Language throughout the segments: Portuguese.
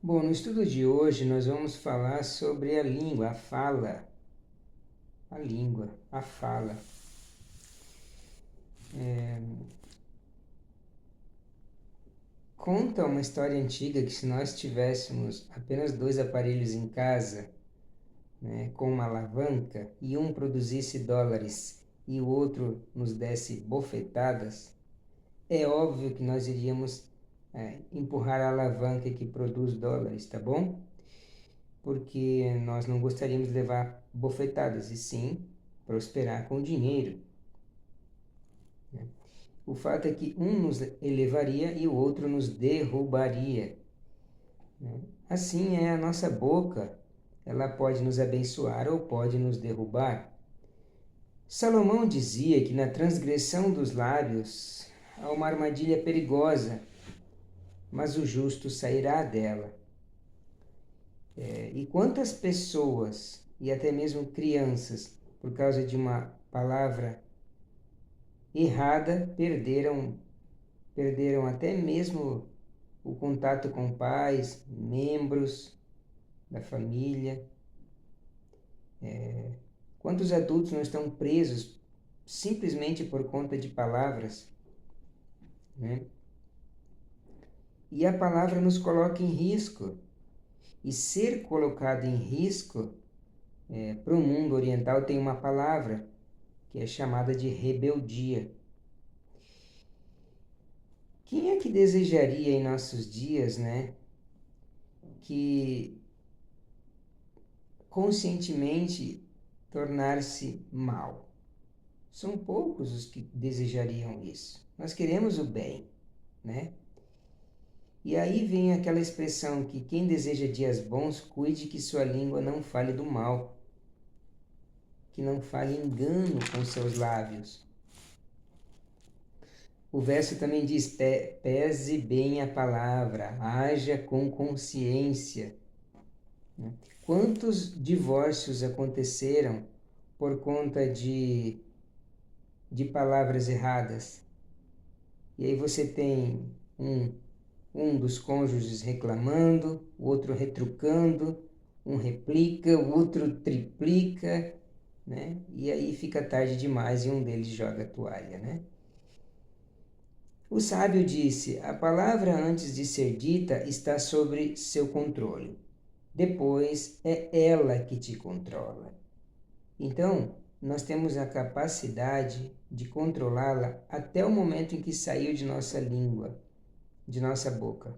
Bom, no estudo de hoje nós vamos falar sobre a língua, a fala. A língua, a fala. Conta uma história antiga que se nós tivéssemos apenas dois aparelhos em casa, né, com uma alavanca, e um produzisse dólares e o outro nos desse bofetadas, é óbvio que nós iríamos empurrar a alavanca que produz dólares, tá bom? Porque nós não gostaríamos de levar bofetadas, e sim prosperar com o dinheiro. O fato é que um nos elevaria e o outro nos derrubaria. Assim é a nossa boca, ela pode nos abençoar ou pode nos derrubar. Salomão dizia que na transgressão dos lábios há uma armadilha perigosa, mas o justo sairá dela. E quantas pessoas, e até mesmo crianças, por causa de uma palavra errada, perderam até mesmo o contato com pais, membros da família. Quantos adultos não estão presos simplesmente por conta de palavras, né? E a palavra nos coloca em risco. E ser colocado em risco, para o mundo oriental, tem uma palavra que é chamada de rebeldia. Quem é que desejaria em nossos dias, né, que conscientemente tornar-se mal? São poucos os que desejariam isso. Nós queremos o bem, né? E aí vem aquela expressão que quem deseja dias bons, cuide que sua língua não fale do mal, que não fale engano com seus lábios. O verso também diz: pese bem a palavra, haja com consciência. Quantos divórcios aconteceram por conta de palavras erradas? E aí você tem um dos cônjuges reclamando, o outro retrucando, um replica, o outro triplica, né? E aí fica tarde demais e um deles joga a toalha, né? O sábio disse: a palavra antes de ser dita está sobre seu controle. Depois é ela que te controla. Então, nós temos a capacidade de controlá-la até o momento em que saiu de nossa língua, de nossa boca.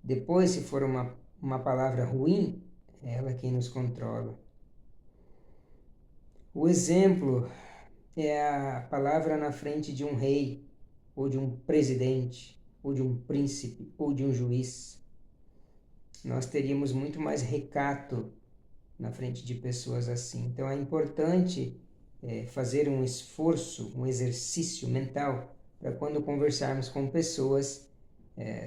Depois, se for uma palavra ruim, é ela quem nos controla. O exemplo é a palavra na frente de um rei, ou de um presidente, ou de um príncipe, ou de um juiz. Nós teríamos muito mais recato na frente de pessoas assim. Então é importante fazer um esforço, um exercício mental, para quando conversarmos com pessoas,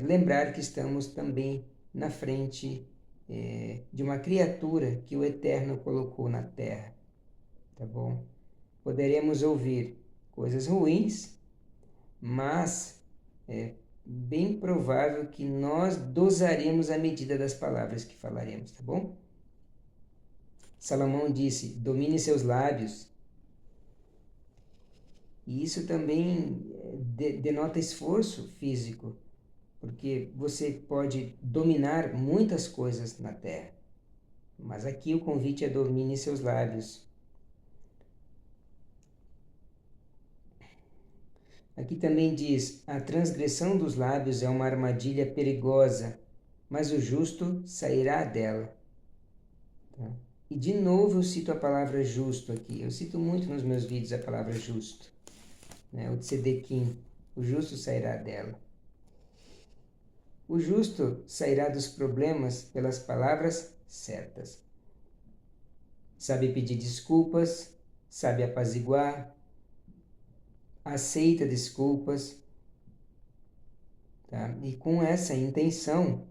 lembrar que estamos também na frente de uma criatura que o Eterno colocou na terra, tá bom? Poderemos ouvir coisas ruins, mas é bem provável que nós dosaremos a medida das palavras que falaremos, tá bom? Salomão disse: domine seus lábios. E isso também denota esforço físico, porque você pode dominar muitas coisas na terra, mas aqui o convite é domine seus lábios. Aqui também diz: a transgressão dos lábios é uma armadilha perigosa, mas o justo sairá dela. Tá? E de novo eu cito a palavra justo aqui. Eu cito muito nos meus vídeos a palavra justo. Né? O Tzedekim, o justo sairá dela. O justo sairá dos problemas pelas palavras certas. Sabe pedir desculpas, sabe apaziguar, aceita desculpas. Tá? E com essa intenção,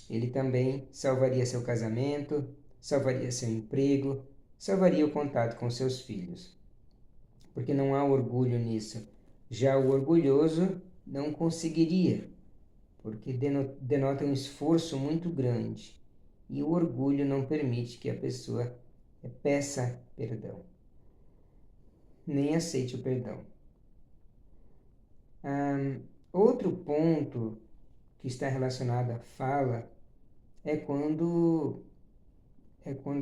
ele também salvaria seu casamento, salvaria seu emprego, salvaria o contato com seus filhos. Porque não há orgulho nisso. Já o orgulhoso não conseguiria, porque denota um esforço muito grande. E o orgulho não permite que a pessoa peça perdão, nem aceite o perdão. Outro ponto que está relacionado à fala é quando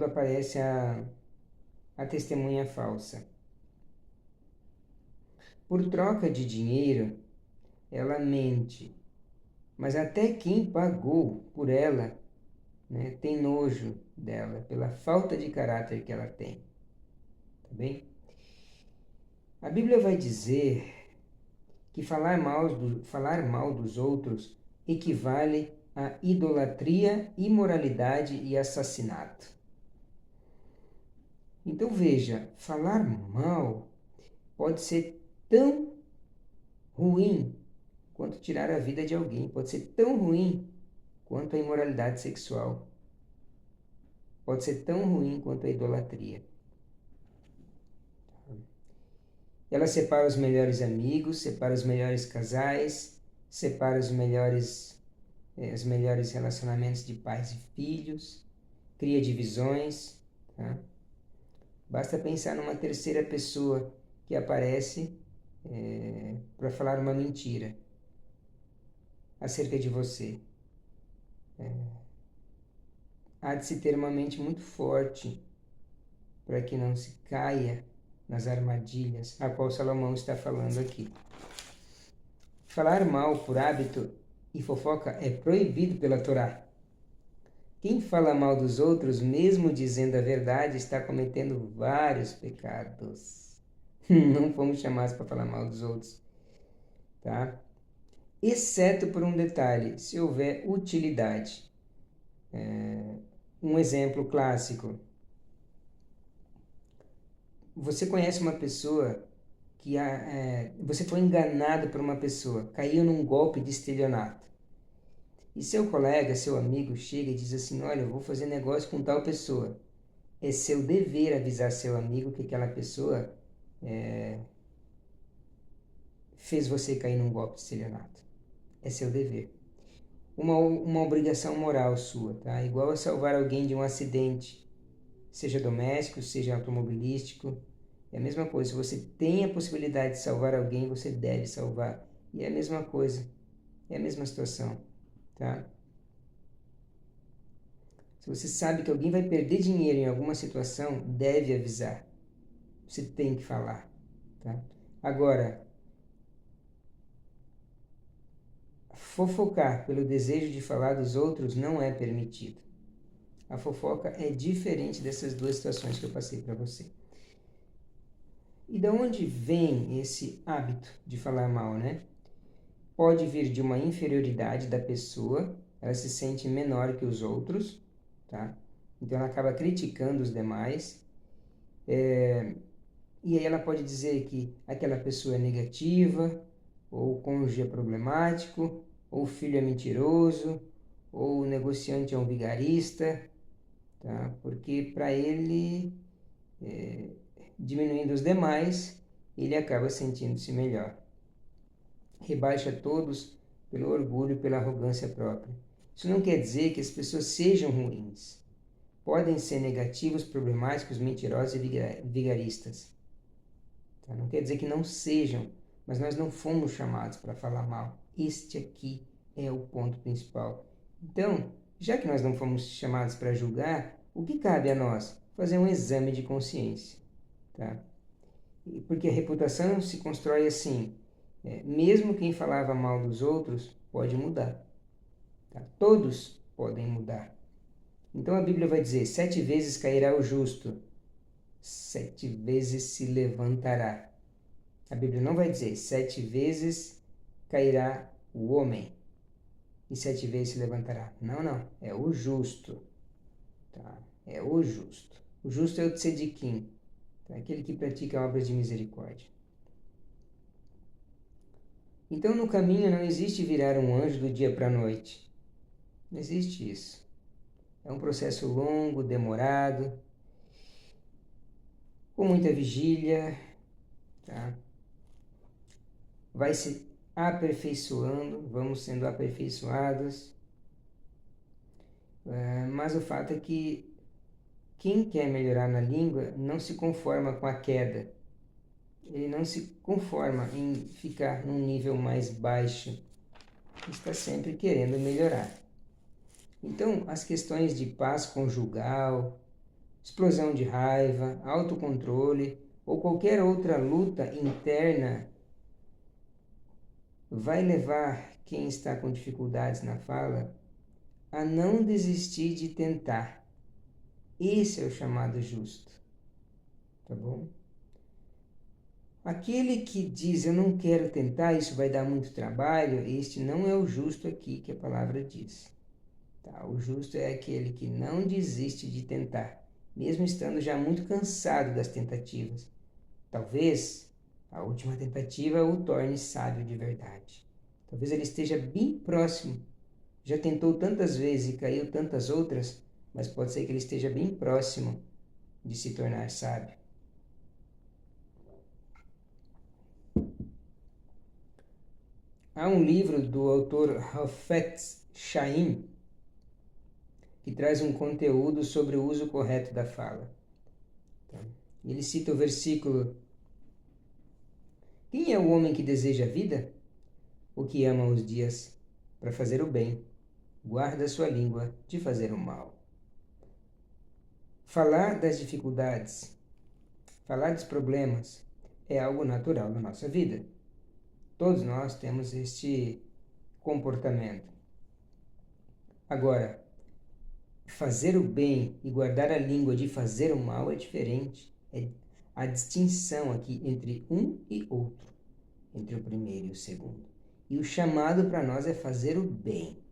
aparece a testemunha falsa. Por troca de dinheiro, ela mente, mas até quem pagou por ela, né, tem nojo dela, pela falta de caráter que ela tem. Tá bem? A Bíblia vai dizer que falar mal dos outros equivale a idolatria, imoralidade e assassinato. Então veja, falar mal pode ser tão ruim quanto tirar a vida de alguém, pode ser tão ruim quanto a imoralidade sexual, pode ser tão ruim quanto a idolatria. Ela separa os melhores amigos, separa os melhores casais, separa os melhores relacionamentos de pais e filhos, cria divisões. Tá? Basta pensar numa terceira pessoa que aparece para falar uma mentira acerca de você. Há de se ter uma mente muito forte para que não se caia nas armadilhas a qual Salomão está falando aqui. Falar mal por hábito e fofoca é proibido pela Torá. Quem fala mal dos outros, mesmo dizendo a verdade, está cometendo vários pecados. Não fomos chamados para falar mal dos outros, tá? Exceto por um detalhe, se houver utilidade. Um exemplo clássico. Você conhece uma pessoa que você foi enganado por uma pessoa, caiu num golpe de estelionato. E seu colega, seu amigo, chega e diz assim, olha, eu vou fazer negócio com tal pessoa. É seu dever avisar seu amigo que aquela pessoa fez você cair num golpe de estelionato. É seu dever. Uma obrigação moral sua, tá? Igual a salvar alguém de um acidente, seja doméstico, seja automobilístico. É a mesma coisa, se você tem a possibilidade de salvar alguém, você deve salvar. E é a mesma coisa, é a mesma situação, tá? Se você sabe que alguém vai perder dinheiro em alguma situação, deve avisar. Você tem que falar, tá? Agora, fofocar pelo desejo de falar dos outros não é permitido. A fofoca é diferente dessas duas situações que eu passei para você. E de onde vem esse hábito de falar mal, né? Pode vir de uma inferioridade da pessoa, ela se sente menor que os outros, tá? Então ela acaba criticando os demais, e aí ela pode dizer que aquela pessoa é negativa, ou o cônjuge é problemático, ou o filho é mentiroso, ou o negociante é um vigarista, tá? Porque para ele, diminuindo os demais, ele acaba sentindo-se melhor. Rebaixa todos pelo orgulho e pela arrogância própria. Isso não quer dizer que as pessoas sejam ruins. Podem ser negativos, problemáticos, mentirosos e vigaristas. Tá? Não quer dizer que não sejam, mas nós não fomos chamados para falar mal. Este aqui é o ponto principal. Então, já que nós não fomos chamados para julgar, o que cabe a nós? Fazer um exame de consciência. Tá? Porque a reputação se constrói assim. Mesmo quem falava mal dos outros pode mudar. Tá? Todos podem mudar. Então a Bíblia vai dizer, 7 vezes cairá o justo, 7 vezes se levantará. A Bíblia não vai dizer, 7 vezes cairá o homem e 7 vezes se levantará. Não, não. É o justo. Tá? É o justo. O justo é o tzedikim, tá? Aquele que pratica obras de misericórdia. Então no caminho não existe virar um anjo do dia para a noite. Não existe isso. É um processo longo, demorado, com muita vigília, tá? aperfeiçoando, vamos sendo aperfeiçoados, mas o fato é que quem quer melhorar na língua não se conforma com a queda, ele não se conforma em ficar num nível mais baixo, está sempre querendo melhorar. Então, as questões de paz conjugal, explosão de raiva, autocontrole ou qualquer outra luta interna vai levar quem está com dificuldades na fala a não desistir de tentar. Esse é o chamado justo, tá bom? Aquele que diz, eu não quero tentar, isso vai dar muito trabalho, este não é o justo aqui que a palavra diz. Tá? O justo é aquele que não desiste de tentar, mesmo estando já muito cansado das tentativas. Talvez a última tentativa o torne sábio de verdade. Talvez ele esteja bem próximo. Já tentou tantas vezes e caiu tantas outras, mas pode ser que ele esteja bem próximo de se tornar sábio. Há um livro do autor Hafez Chaim que traz um conteúdo sobre o uso correto da fala. Ele cita o versículo: quem é o homem que deseja a vida? O que ama os dias para fazer o bem, guarda sua língua de fazer o mal. Falar das dificuldades, falar dos problemas, é algo natural na nossa vida. Todos nós temos este comportamento. Agora, fazer o bem e guardar a língua de fazer o mal é diferente. É a distinção aqui entre um e outro, entre o primeiro e o segundo. E o chamado para nós é fazer o bem.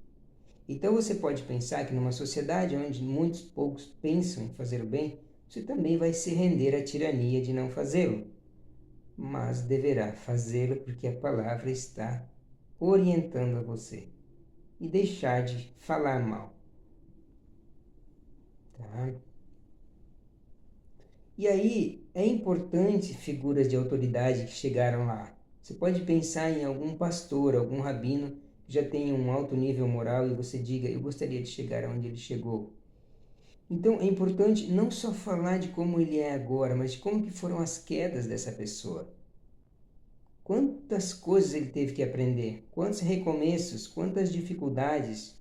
Então você pode pensar que numa sociedade onde muitos poucos pensam em fazer o bem, você também vai se render à tirania de não fazê-lo. Mas deverá fazê-lo porque a palavra está orientando a você. E deixar de falar mal. Tá? E aí é importante figuras de autoridade que chegaram lá. Você pode pensar em algum pastor, algum rabino que já tem um alto nível moral e você diga, eu gostaria de chegar onde ele chegou. Então é importante não só falar de como ele é agora, mas de como que foram as quedas dessa pessoa. Quantas coisas ele teve que aprender, quantos recomeços, quantas dificuldades.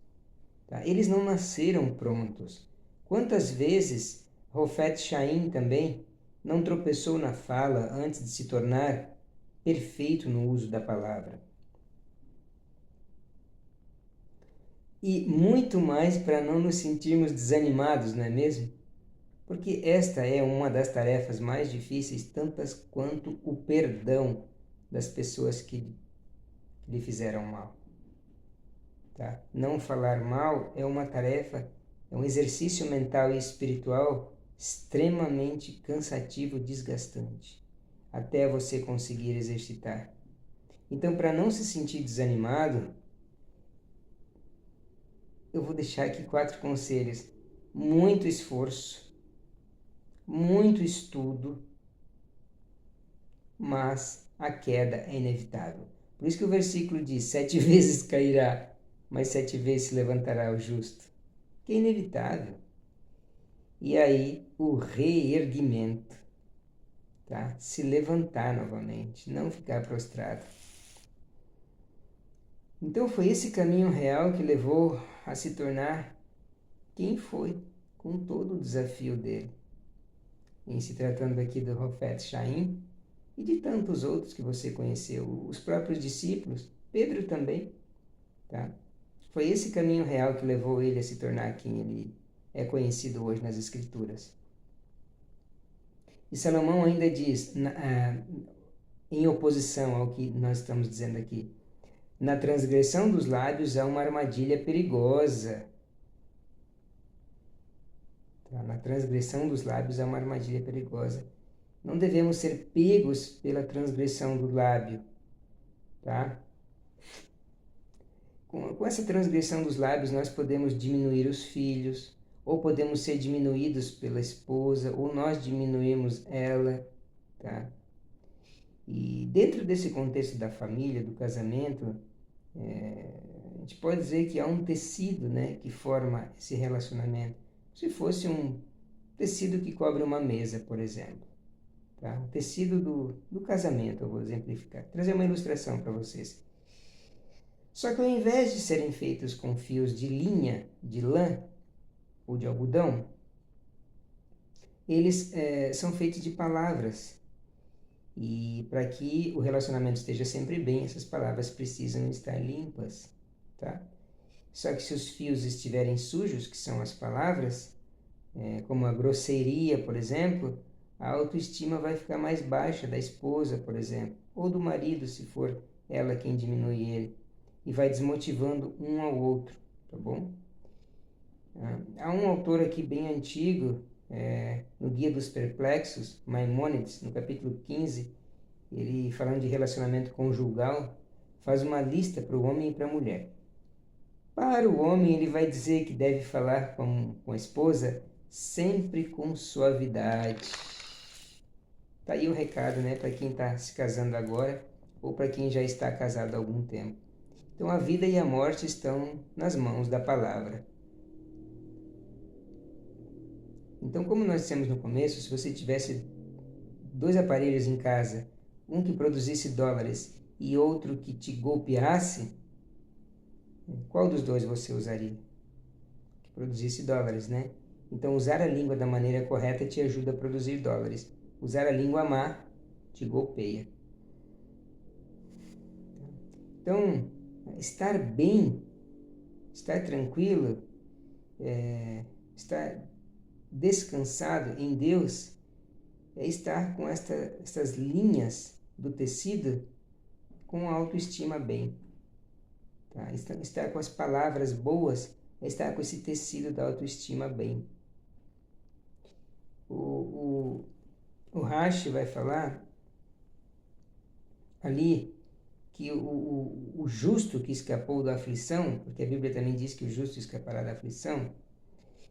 Tá? Eles não nasceram prontos. Quantas vezes Hafez Chaim também não tropeçou na fala antes de se tornar perfeito no uso da palavra. E muito mais para não nos sentirmos desanimados, não é mesmo? Porque esta é uma das tarefas mais difíceis, tantas quanto o perdão das pessoas que lhe fizeram mal. Tá? Não falar mal é uma tarefa, é um exercício mental e espiritual extremamente cansativo, desgastante, até você conseguir exercitar. Então, para não se sentir desanimado, eu vou deixar aqui 4 conselhos. Muito esforço, muito estudo, mas a queda é inevitável. Por isso que o versículo diz, 7 vezes cairá, mas 7 vezes se levantará o justo. Que é inevitável. E aí, o reerguimento, tá? Se levantar novamente, não ficar prostrado. Então foi esse caminho real que levou a se tornar quem foi, com todo o desafio dele. Em se tratando aqui do Hafez Chaim e de tantos outros que você conheceu, os próprios discípulos, Pedro também, tá? Foi esse caminho real que levou ele a se tornar quem ele é conhecido hoje nas Escrituras. E Salomão ainda diz, em oposição ao que nós estamos dizendo aqui, na transgressão dos lábios há uma armadilha perigosa. Tá? Na transgressão dos lábios há uma armadilha perigosa. Não devemos ser pegos pela transgressão do lábio. Tá? Com essa transgressão dos lábios, nós podemos diminuir os filhos, ou podemos ser diminuídos pela esposa, ou nós diminuímos ela. Tá? E dentro desse contexto da família, do casamento, a gente pode dizer que há um tecido, né, que forma esse relacionamento. Se fosse um tecido que cobre uma mesa, por exemplo. Tá? O tecido do casamento, eu vou exemplificar. Trazer uma ilustração para vocês. Só que ao invés de serem feitos com fios de linha, de lã ou de algodão, eles são feitos de palavras. E para que o relacionamento esteja sempre bem, essas palavras precisam estar limpas, tá? Só que se os fios estiverem sujos, que são as palavras, como a grosseria, por exemplo, a autoestima vai ficar mais baixa da esposa, por exemplo, ou do marido, se for ela quem diminui ele, e vai desmotivando um ao outro, tá bom? Há um autor aqui bem antigo, no Guia dos Perplexos, Maimônides, no capítulo 15, ele, falando de relacionamento conjugal, faz uma lista para o homem e para a mulher. Para o homem, ele vai dizer que deve falar com a esposa sempre com suavidade. Tá aí o recado, né, para quem está se casando agora ou para quem já está casado há algum tempo. Então, a vida e a morte estão nas mãos da palavra. Então, como nós dissemos no começo, se você tivesse 2 aparelhos em casa, um que produzisse dólares e outro que te golpeasse, qual dos dois você usaria? Que produzisse dólares, né? Então, usar a língua da maneira correta te ajuda a produzir dólares. Usar a língua má te golpeia. Então, estar bem, estar tranquilo, estar descansado em Deus, é estar com essas linhas do tecido com a autoestima bem. Tá? Estar com as palavras boas é estar com esse tecido da autoestima bem. O Rashi vai falar ali que o justo que escapou da aflição, porque a Bíblia também diz que o justo escapará da aflição,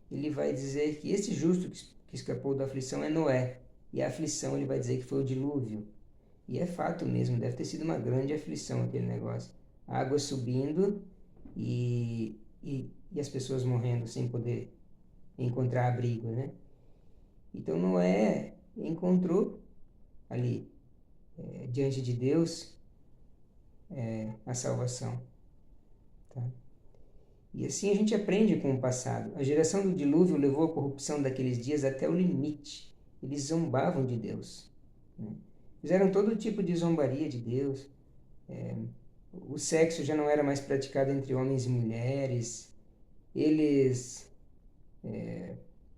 ele vai dizer que esse justo que escapou da aflição é Noé. E a aflição ele vai dizer que foi o dilúvio. E é fato mesmo, deve ter sido uma grande aflição aquele negócio. A água subindo e as pessoas morrendo sem poder encontrar abrigo, né? Então Noé encontrou ali, diante de Deus, a salvação. Tá? E assim a gente aprende com o passado. A geração do dilúvio levou a corrupção daqueles dias até o limite. Eles zombavam de Deus, né? Fizeram todo tipo de zombaria de Deus. O sexo já não era mais praticado entre homens e mulheres. Eles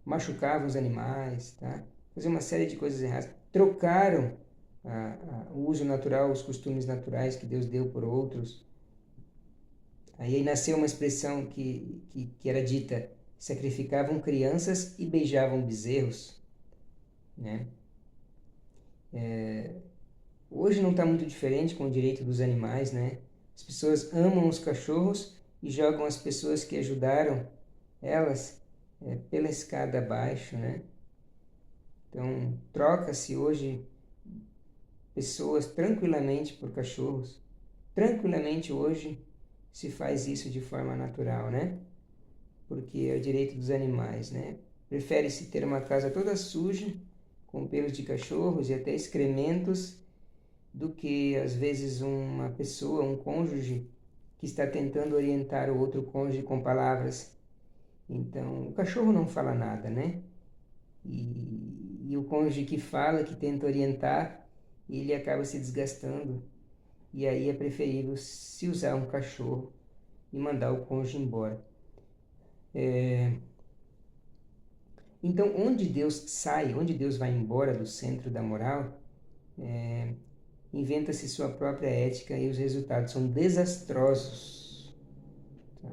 machucavam os animais, tá? Faziam uma série de coisas erradas. Trocaram o uso natural, os costumes naturais que Deus deu por outros. Aí nasceu uma expressão que era dita: sacrificavam crianças e beijavam bezerros, né? Hoje não está muito diferente com o direito dos animais, né? As pessoas amam os cachorros e jogam as pessoas que ajudaram elas pela escada abaixo, né? Então, troca-se hoje pessoas tranquilamente por cachorros. Tranquilamente hoje se faz isso de forma natural, né? Porque é o direito dos animais, né? Prefere-se ter uma casa toda suja, com pelos de cachorros e até excrementos, do que, às vezes, uma pessoa, um cônjuge, que está tentando orientar o outro cônjuge com palavras. Então, o cachorro não fala nada, né? E o cônjuge que fala, que tenta orientar, ele acaba se desgastando. E aí é preferível se usar um cachorro e mandar o cônjuge embora. Então, onde Deus sai, onde Deus vai embora do centro da moral, inventa-se sua própria ética e os resultados são desastrosos. Tá?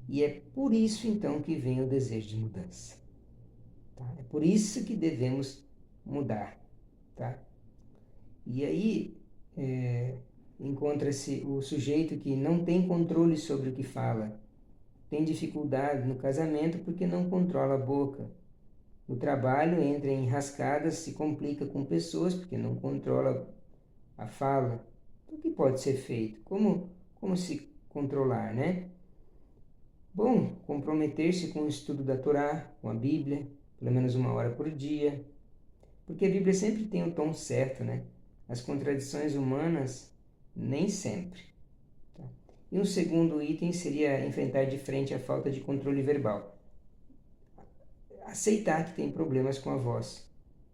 E é por isso, então, que vem o desejo de mudança. Tá? É por isso que devemos mudar. Tá? E aí encontra-se o sujeito que não tem controle sobre o que fala, tem dificuldade no casamento porque não controla a boca. No trabalho entra em enrascadas, se complica com pessoas porque não controla a fala. O que pode ser feito? Como se controlar, né? Bom, comprometer-se com o estudo da Torá, com a Bíblia, pelo menos 1 hora por dia, porque a Bíblia sempre tem o tom certo, né? As contradições humanas, nem sempre. Tá? E um segundo item seria enfrentar de frente a falta de controle verbal. Aceitar que tem problemas com a voz,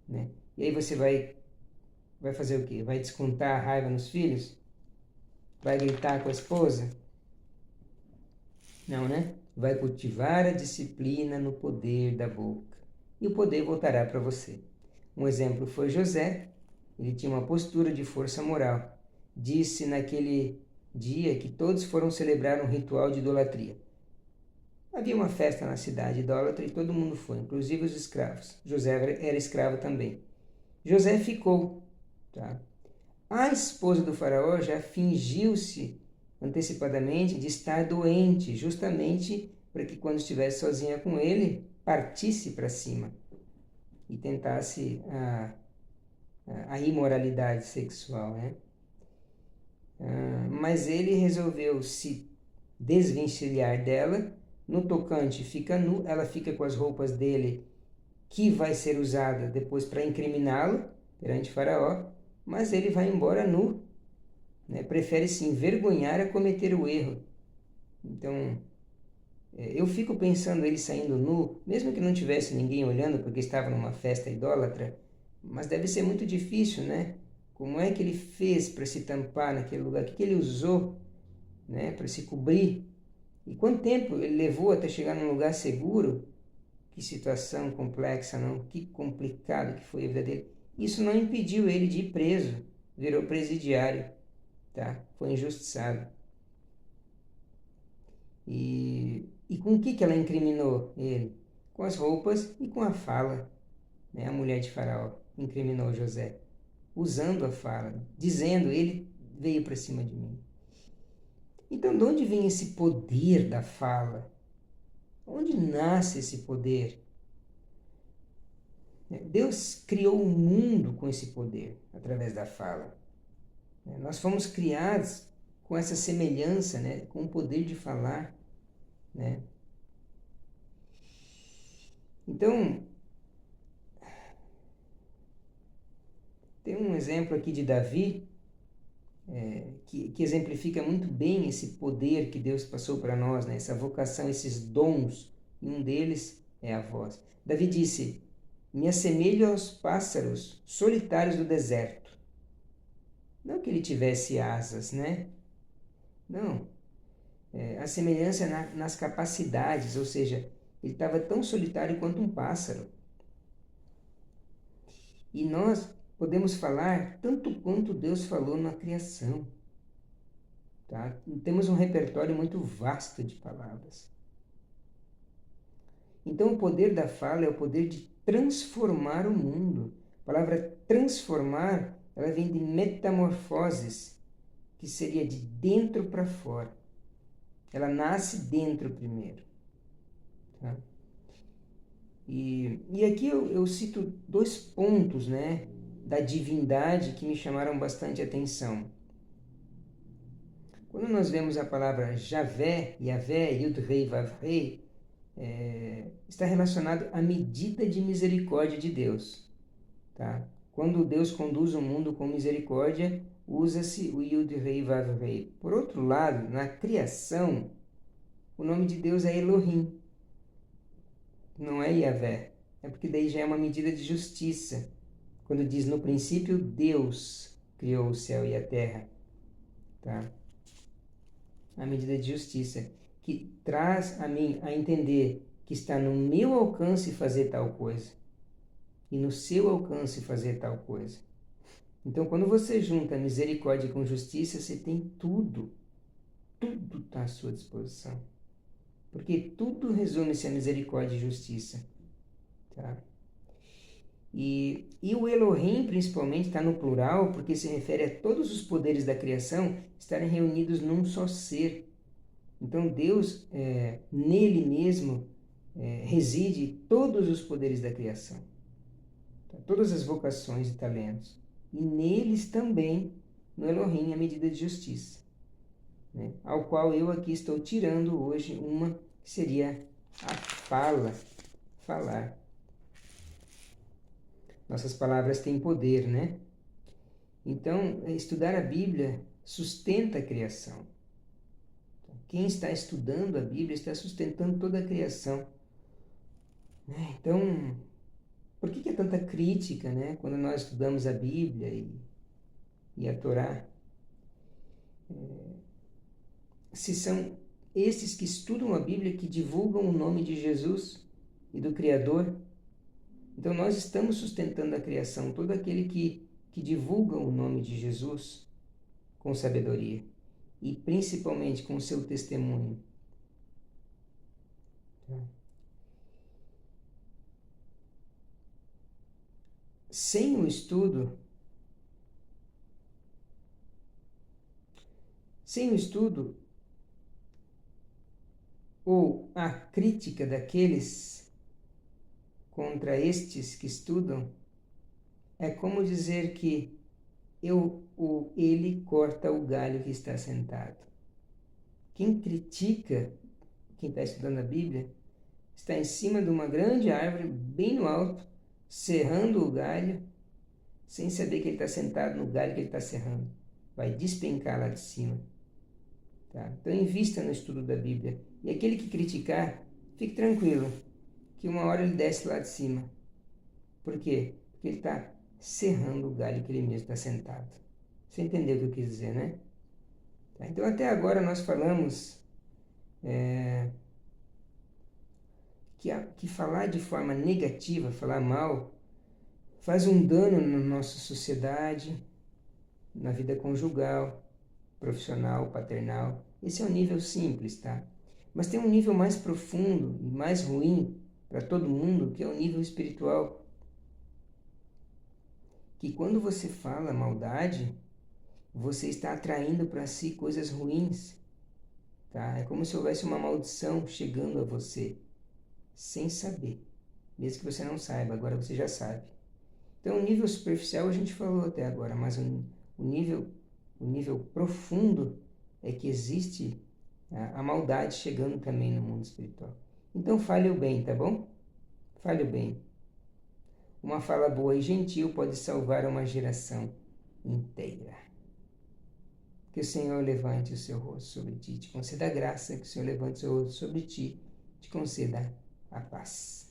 né? E aí você vai fazer o quê? Vai descontar a raiva nos filhos? Vai gritar com a esposa? Não, né? Vai cultivar a disciplina no poder da boca. E o poder voltará para você. Um exemplo foi José. Ele tinha uma postura de força moral. Disse naquele dia que todos foram celebrar um ritual de idolatria. Havia uma festa na cidade idólatra e todo mundo foi, inclusive os escravos. José era escravo também. José ficou. Tá? A esposa do faraó já fingiu-se antecipadamente de estar doente, justamente para que quando estivesse sozinha com ele, partisse para cima e tentasse a imoralidade sexual, né? Mas ele resolveu se desvencilhar dela. No tocante, fica nu, ela fica com as roupas dele, que vai ser usada depois para incriminá-lo perante Faraó, mas ele vai embora nu, né? Prefere se envergonhar a cometer o erro. Então, eu fico pensando ele saindo nu, mesmo que não tivesse ninguém olhando porque estava numa festa idólatra, mas deve ser muito difícil, né? Como é que ele fez para se tampar naquele lugar? O que ele usou, né, para se cobrir? E quanto tempo ele levou até chegar num lugar seguro? Que situação complexa, não? Que complicado que foi a vida dele. Isso não impediu ele de ir preso, virou presidiário, tá? Foi injustiçado. E com o que ela incriminou ele? Com as roupas e com a fala, né? A mulher de Faraó incriminou José, usando a fala, dizendo, ele veio para cima de mim. Então, de onde vem esse poder da fala? Onde nasce esse poder? Deus criou o mundo com esse poder, através da fala. Nós fomos criados com essa semelhança, né? Com o poder de falar, né? Então, tem um exemplo aqui de Davi, que exemplifica muito bem esse poder que Deus passou para nós, né? Essa vocação, esses dons, e um deles é a voz. Davi disse, me assemelho aos pássaros solitários do deserto. Não que ele tivesse asas, né? Não. A semelhança nas capacidades, ou seja, ele estava tão solitário quanto um pássaro. E nós podemos falar tanto quanto Deus falou na criação. Tá? Temos um repertório muito vasto de palavras. Então, o poder da fala é o poder de transformar o mundo. A palavra transformar, ela vem de metamorfoses, que seria de dentro para fora. Ela nasce dentro primeiro. Tá? E aqui eu cito 2 pontos, né, da divindade que me chamaram bastante atenção. Quando nós vemos a palavra Javé, Yavé, Yud-Rei, Vav-Rei, está relacionado à medida de misericórdia de Deus. Tá? Quando Deus conduz o mundo com misericórdia, usa-se o Yud-Rei, Vav-Rei. Por outro lado, na criação, o nome de Deus é Elohim. Não é Yavé. É porque daí já é uma medida de justiça. Quando diz, no princípio, Deus criou o céu e a terra. Tá? A medida de justiça, que traz a mim a entender que está no meu alcance fazer tal coisa. E no seu alcance fazer tal coisa. Então, quando você junta misericórdia com justiça, você tem tudo. Tudo está à sua disposição. Porque tudo resume-se a misericórdia e justiça. Tá? E o Elohim, principalmente, está no plural, porque se refere a todos os poderes da criação estarem reunidos num só ser. Então, Deus, nele mesmo, reside todos os poderes da criação. Tá? Todas as vocações e talentos. E neles também no Elohim, a medida de justiça, né? Ao qual eu aqui estou tirando hoje uma que seria a fala, falar. Nossas palavras têm poder, né? Então, estudar a Bíblia sustenta a criação. Quem está estudando a Bíblia está sustentando toda a criação, né? Então, por que é tanta crítica, né, quando nós estudamos a Bíblia e a Torá? Se são esses que estudam a Bíblia que divulgam o nome de Jesus e do Criador, então nós estamos sustentando a criação, todo aquele que divulga o nome de Jesus com sabedoria e principalmente com o seu testemunho. Sem o estudo, ou a crítica daqueles contra estes que estudam, é como dizer que ele corta o galho que está sentado. Quem critica quem está estudando a Bíblia está em cima de uma grande árvore, bem no alto, serrando o galho, sem saber que ele está sentado no galho que ele está serrando. Vai despencar lá de cima. Tá? Então invista no estudo da Bíblia. E aquele que criticar, fique tranquilo, que uma hora ele desce lá de cima. Por quê? Porque ele está serrando o galho que ele mesmo está sentado. Você entendeu o que eu quis dizer, né? Tá? Então até agora nós falamos que falar de forma negativa, falar mal, faz um dano na nossa sociedade, na vida conjugal, profissional, paternal. Esse é um nível simples, tá? Mas tem um nível mais profundo e mais ruim para todo mundo, que é o nível espiritual. Que quando você fala maldade, você está atraindo para si coisas ruins, tá? É como se houvesse uma maldição chegando a você, sem saber. Mesmo que você não saiba, agora você já sabe. Então, o nível superficial a gente falou até agora, mas o nível profundo é que existe a maldade chegando também no mundo espiritual. Então, fale o bem, tá bom? Fale o bem. Uma fala boa e gentil pode salvar uma geração inteira. Que o Senhor levante o seu rosto sobre ti, te conceda a graça, que o Senhor levante o seu rosto sobre ti, te conceda a paz.